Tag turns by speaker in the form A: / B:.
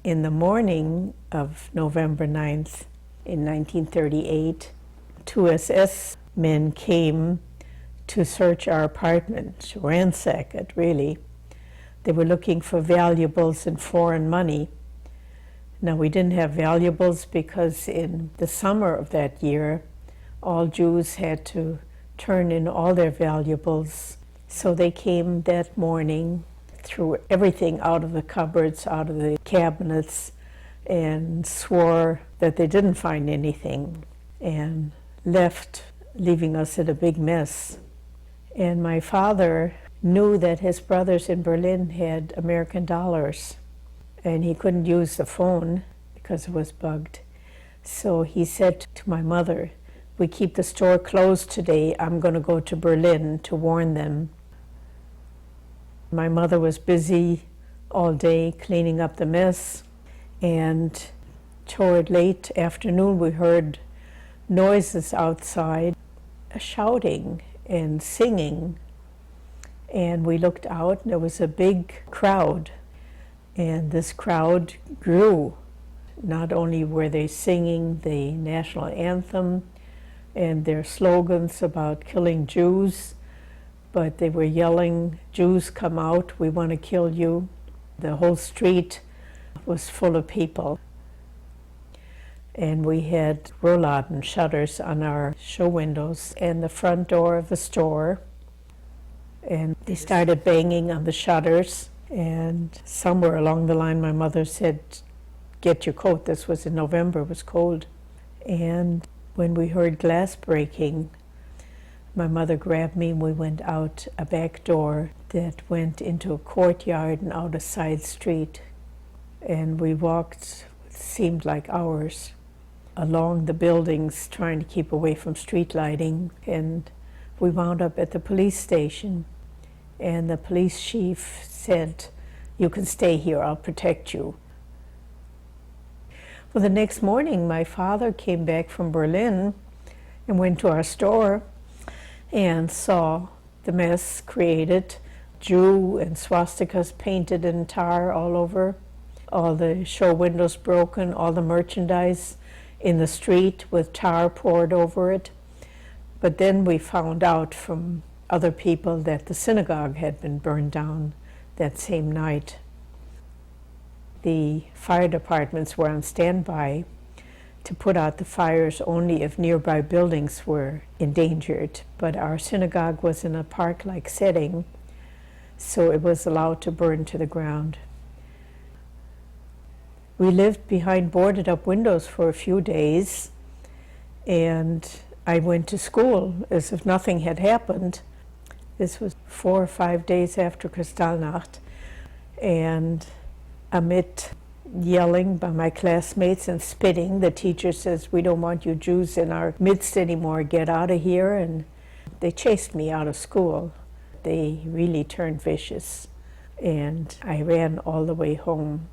A: In the morning of November 9th, in 1938, two SS men came to search our apartment, ransack it really. They were looking for valuables and foreign money. Now, we didn't have valuables because in the summer of that year, all Jews had to turn in all their valuables. So they came that morning, threw everything out of the cupboards, out of the cabinets, and swore that they didn't find anything, and left, leaving us in a big mess. And my father knew that his brothers in Berlin had American dollars, and he couldn't use the phone because it was bugged. So he said to my mother, "We keep the store closed today. I'm going to go to Berlin to warn them." My mother was busy all day cleaning up the mess, and toward late afternoon we heard noises outside, shouting and singing. And we looked out, and there was a big crowd. And this crowd grew. Not only were they singing the national anthem and their slogans about killing Jews, but they were yelling, "Jews, come out, we want to kill you." The whole street was full of people. And we had rouladen shutters on our show windows and the front door of the store. And they started banging on the shutters. And somewhere along the line, my mother said, "Get your coat." This was in November, it was cold. And when we heard glass breaking, my mother grabbed me and we went out a back door that went into a courtyard and out a side street. And we walked, it seemed like hours, along the buildings trying to keep away from street lighting. And we wound up at the police station. And the police chief said, "You can stay here, I'll protect you." Well, the next morning, my father came back from Berlin and went to our store and saw the mess created, Jew and swastikas painted in tar all over, all the show windows broken, all the merchandise in the street with tar poured over it. But then we found out from other people that the synagogue had been burned down that same night. The fire departments were on standby to put out the fires only if nearby buildings were endangered, but our synagogue was in a park-like setting, so it was allowed to burn to the ground. We lived behind boarded-up windows for a few days, and I went to school as if nothing had happened. This was 4 or 5 days after Kristallnacht, and amid yelling by my classmates and spitting, the teacher says, "We don't want you Jews in our midst anymore, get out of here." And they chased me out of school. They really turned vicious, and I ran all the way home.